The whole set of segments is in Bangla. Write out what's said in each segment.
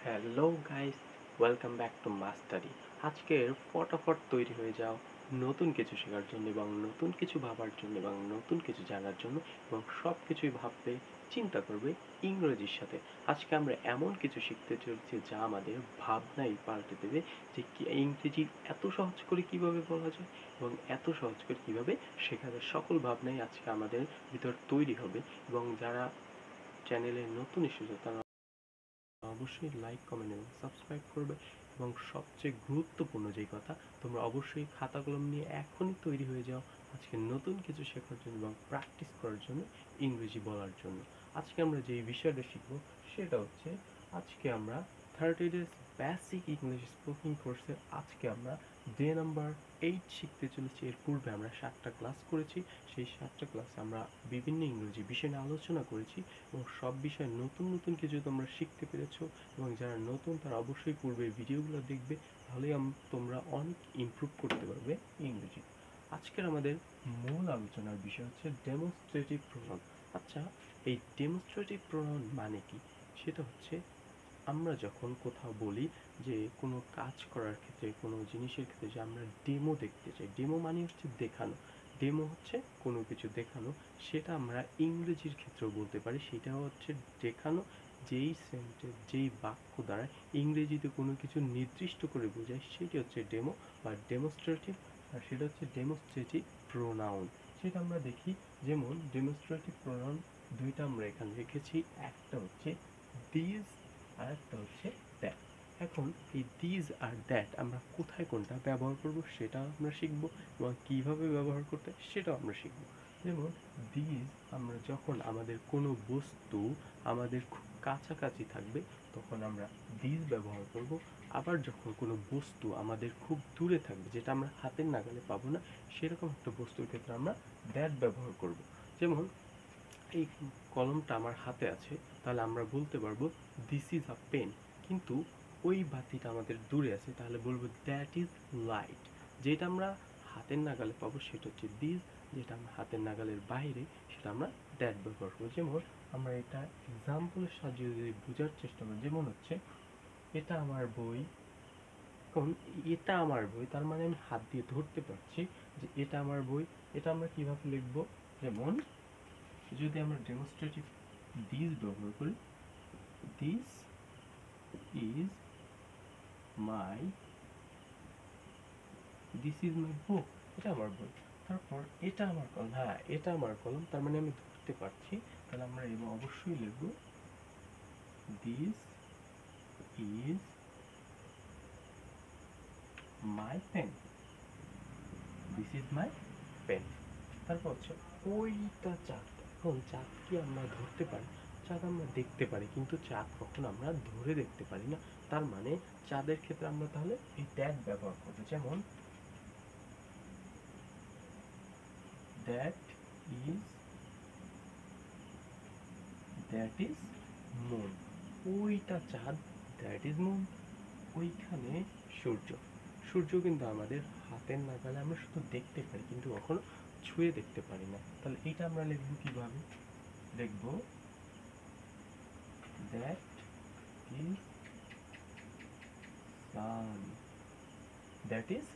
Hello guys, welcome back to mastery. আজকের ফটাফট তৈরি হয়ে যাও নতুন কিছু শেখার জন্য এবং নতুন কিছু ভাবার জন্য এবং নতুন কিছু জানার জন্য এবং সব কিছুই ভাববে, চিন্তা করবে ইংরেজির সাথে। আজকে আমরা এমন কিছু শিখতে চলেছি যা আমাদের ভাবনাই পাল্টে দেবে, যে ইংরেজি এত সহজ করে কিভাবে বলা যায় এবং এত সহজ করে কিভাবে শেখা যায়। সকল ভাবনাই আজকে আমাদের ভিতর তৈরি হবে এবং যারা চ্যানেলে নতুন এসেছে তারা অবশ্যই লাইক, কমেন্ট এবং সাবস্ক্রাইব করবে। এবং সবচেয়ে গুরুত্বপূর্ণ যেই কথা, তোমরা অবশ্যই খাতা কলম নিয়ে এখনই তৈরি হয়ে যাও আজকে নতুন কিছু শেখার জন্য এবং প্র্যাকটিস করার জন্য, ইংরেজি বলার জন্য। আজকে আমরা যেই বিষয়টা শিখব সেটা হচ্ছে, আজকে আমরা 30 ডেজ বেসিক ইংলিশ স্পোকিং কোর্সের আজকে আমরা ডে নাম্বার 8 শিখতে চলেছি। এর পূর্বে আমরা 7টা ক্লাস করেছি। সেই 7টা ক্লাসে আমরা বিভিন্ন ইংরেজি বিষয় নিয়ে আলোচনা করেছি এবং সব বিষয়ে নতুন নতুন কিছু তোমরা শিখতে পেরেছো। এবং যারা নতুন তারা অবশ্যই পূর্বের ভিডিওগুলো দেখবে, তাহলে তোমরা অনেক ইমপ্রুভ করতে পারবে ইংরেজি। আজকের আমাদের মূল আলোচনার বিষয় হচ্ছে ডেমনস্ট্রেটিভ প্রোনাউন। আচ্ছা, এই ডেমনস্ট্রেটিভ প্রোনাউন মানে কি? সেটা হচ্ছে, আমরা যখন কোথাও বলি যে কোনো কাজ করার ক্ষেত্রে, কোনো জিনিসের ক্ষেত্রে যে আমরা ডেমো দেখতে চাই, ডেমো মানে হচ্ছে দেখানো। ডেমো হচ্ছে কোনো কিছু দেখানো। সেটা আমরা ইংরেজির ক্ষেত্রেও বলতে পারি, সেটা হচ্ছে দেখানো। যেই সেন্টেন্স, যেই বাক্য দ্বারা ইংরেজিতে কোনো কিছু নির্দিষ্ট করে বোঝায়, সেটি হচ্ছে ডেমো বা ডেমনস্ট্রেটিভ। আর সেটা হচ্ছে ডেমনস্ট্রেটিভ প্রোনাউন। সেটা আমরা দেখি, যেমন ডেমনস্ট্রেটিভ প্রোনাউন দুইটা আমরা এখানে রেখেছি। একটা হচ্ছে দিস আর একটা হচ্ছে দ্যাট। এখন এই দিস আর দ্যাট আমরা কোথায় কোনটা ব্যবহার করব সেটা আমরা শিখব এবং কীভাবে ব্যবহার করতে সেটাও আমরা শিখব। যেমন দিস, আমরা যখন আমাদের কোনো বস্তু আমাদের খুব কাছাকাছি থাকবে তখন আমরা দিস ব্যবহার করব। আবার যখন কোনো বস্তু আমাদের খুব দূরে থাকবে, যেটা আমরা হাতের নাগালে পাবো না, সেরকম একটা বস্তুর ক্ষেত্রে আমরা দ্যাট ব্যবহার করব। যেমন এই কলমটা আমার হাতে আছে, তাহলে আমরা বলতে পারবো দিস ইজ আ পেন। কিন্তু ওই বাতিটা আমাদের দূরে আছে, তাহলে বলবো দ্যাট ইজ লাইট। যেটা আমরা হাতের নাগালে পাবো সেটা হচ্ছে দিস, যেটা আমরা হাতের নাগালের বাইরে সেটা আমরা দ্যাট ব্যবহার করবো। যেমন আমরা এটা এক্সাম্পলের সাহায্যে যদি বোঝার চেষ্টা করি, যেমন হচ্ছে এটা আমার বই। এখন এটা আমার বই তার মানে আমি হাত দিয়ে ধরতে পারছি যে এটা আমার বই। এটা আমরা কিভাবে লিখবো? যেমন যদি আমরা ডেমনস্ট্রেটিভ দিস ব্যবহার করি, this is my, this is my book, এটা আমার বই। তারপর এটা আমার কলম, হ্যাঁ এটা আমার কলম, তার মানে আমি ধরতে পারছি। তাহলে আমরা এবার অবশ্যই লিখবো this is my pen, this is my pen. তারপর হচ্ছে ওইটা চাঁদ। এখন চাঁদ কি আমরা ধরতে পারি? চাঁদ আমরা দেখতে পারি, কিন্তু চাঁদ কখনো আমরা ধরে দেখতে পারি না। তার মানে চাঁদের ক্ষেত্রে আমরা তাহলে এই দ্যাট ব্যবহার করবো। যেমন that is, that is moon, ওইটা চাঁদ, দ্যাট ইজ মুন। ওইখানে সূর্য, সূর্য কিন্তু আমাদের হাতের নাগালে আমরা শুধু দেখতে পারি, কিন্তু কখনো ছুঁয়ে দেখতে পারি না। তাহলে এটা আমরা লিখবো কিভাবে? লিখবো that is sun, that is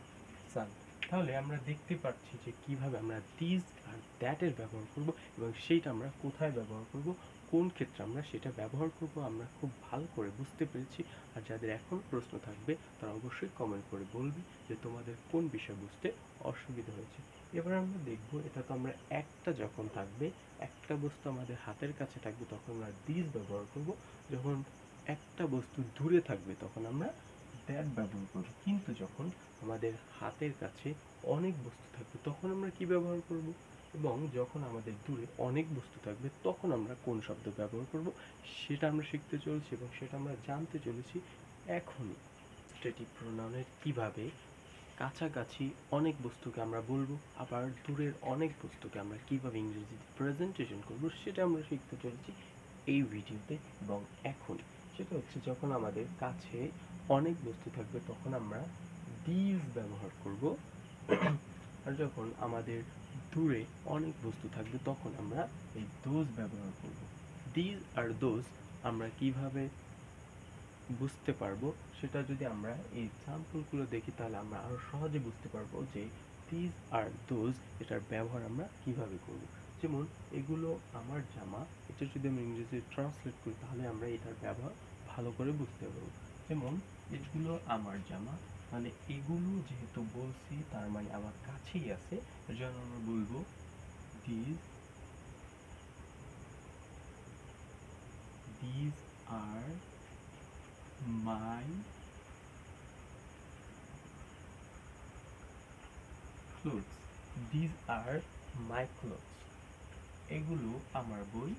sun. তাহলে আমরা দেখতে পাচ্ছি যে কিভাবে আমরা দিস আর দ্যাটের ব্যবহার করব এবং সেইটা আমরা কোথায় ব্যবহার করব, কোন ক্ষেত্রে আমরা সেটা ব্যবহার করব, আমরা খুব ভালো করে বুঝতে পেরেছি। আর যাদের এখন প্রশ্ন থাকবে তারা অবশ্যই কমেন্ট করে বলবে যে তোমাদের কোন বিষয় বুঝতে অসুবিধা হয়েছে। এবার আমরা দেখব, এটা তো আমরা একটা যখন থাকবে, একটা বস্তু আমাদের হাতের কাছে থাকবে তখন আমরা দিস ব্যবহার করব। যখন একটা বস্তু দূরে থাকবে তখন আমরা দ্যাট ব্যবহার করব। কিন্তু যখন আমাদের হাতের কাছে অনেক বস্তু থাকবে তখন আমরা কি ব্যবহার করব? এবং যখন আমাদের দূরে অনেক বস্তু থাকবে তখন আমরা কোন শব্দ ব্যবহার করব সেটা আমরা শিখতে চলেছি এবং সেটা আমরা জানতে চলেছি এখনই। স্ট্রেটিভ প্রোনাউনের কিভাবে কাছাকাছি অনেক বস্তুকে আমরা বলবো, আবার দূরের অনেক বস্তুকে আমরা কিভাবে ইংরেজিতে প্রেজেন্টেশন করব সেটা আমরা শিখতে চলেছি এই ভিডিওতে এবং এখনই। সেটা হচ্ছে, যখন আমাদের কাছে অনেক বস্তু থাকবে তখন আমরা দিস ব্যবহার করব। আর যখন আমাদের দূরে অনেক বস্তু থাকবে তখন আমরা এই দোজ ব্যবহার করব। দিস আর দোজ আমরা কিভাবে বুঝতে পারবো, সেটা যদি আমরা এই এক্সাম্পলগুলো দেখি তাহলে আমরা আরো সহজে বুঝতে পারবো যে দিস আর দোজ এটার ব্যবহার আমরা কিভাবে করব। যেমন এগুলো আমার জামা, এটা যদি আমরা ইংরেজি ট্রান্সলেট করি তাহলে আমরা এটার ব্যবহার ভালো করে বুঝতে পারবো। যেমন এগুলো আমার জামা, মানে এগুলো যেহেতু বলছি তার মানে আমার কাছেই আছে, এর জন্য আমরা বলবো দিস দিস আর my clothes. These are my clothes. এগুলো আমার বই।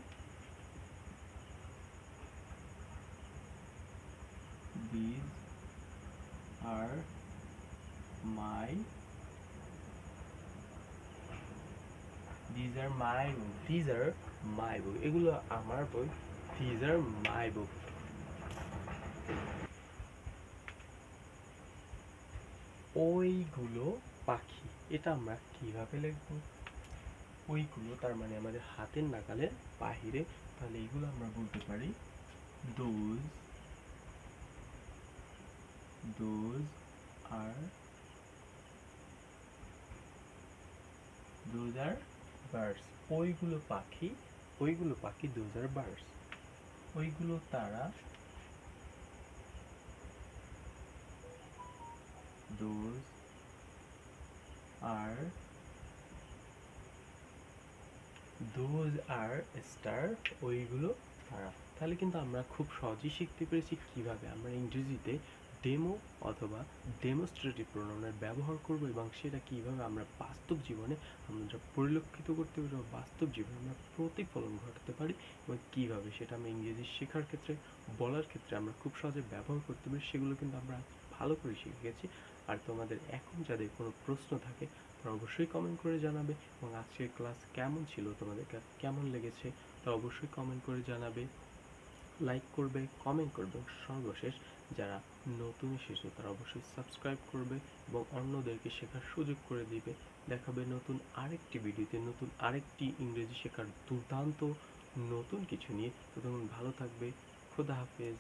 These are my these are my book. These are my book. এগুলো আমার বই। These are my book. ওইগুলো পাখি, এটা আমরা কিভাবে লিখবো? ওইগুলো তার মানে আমাদের হাতের নাগালের বাহিরে, তাহলে এগুলো আমরা বলতে পারি those are birds. ওইগুলো পাখি, those are birds. ওইগুলো তারা, those are star. ওইগুলো তারা। তাহলে কিন্তু আমরা খুব সহজেই শিখতে পেরেছি কিভাবে আমরা ইংরেজিতে ডেমো অথবা ডেমোস্ট্রেটিভ প্রোনাউনের ব্যবহার করব এবং সেটা কিভাবে আমরা বাস্তব জীবনে আমরা পরিলক্ষিত করতে পারি, বাস্তব জীবনে আমরা প্রতিফলন ঘটাতে পারি, এবং কিভাবে সেটা আমরা ইংরেজি শেখার ক্ষেত্রে, বলার ক্ষেত্রে আমরা খুব সহজে ব্যবহার করতে পারি, সেগুলো কিন্তু আমরা ভালো করে শিখে গেছি। আর তোমাদের এখন যাদের কোনো প্রশ্ন থাকে তারা অবশ্যই কমেন্ট করে জানাবে, এবং আজকের ক্লাস কেমন ছিল, তোমাদের কেমন লেগেছে তা অবশ্যই কমেন্ট করে জানাবে, লাইক করবে, কমেন্ট করবে, এবং সর্বশেষ যারা নতুন এসেছে তারা অবশ্যই সাবস্ক্রাইব করবে এবং অন্যদেরকে শেখার সুযোগ করে দিবে। দেখাবে নতুন আরেকটি ভিডিওতে, নতুন আরেকটি ইংরেজি শেখার দুর্দান্ত নতুন কিছু নিয়ে। ততক্ষণ ভালো থাকবে। খোদা হাফেজ।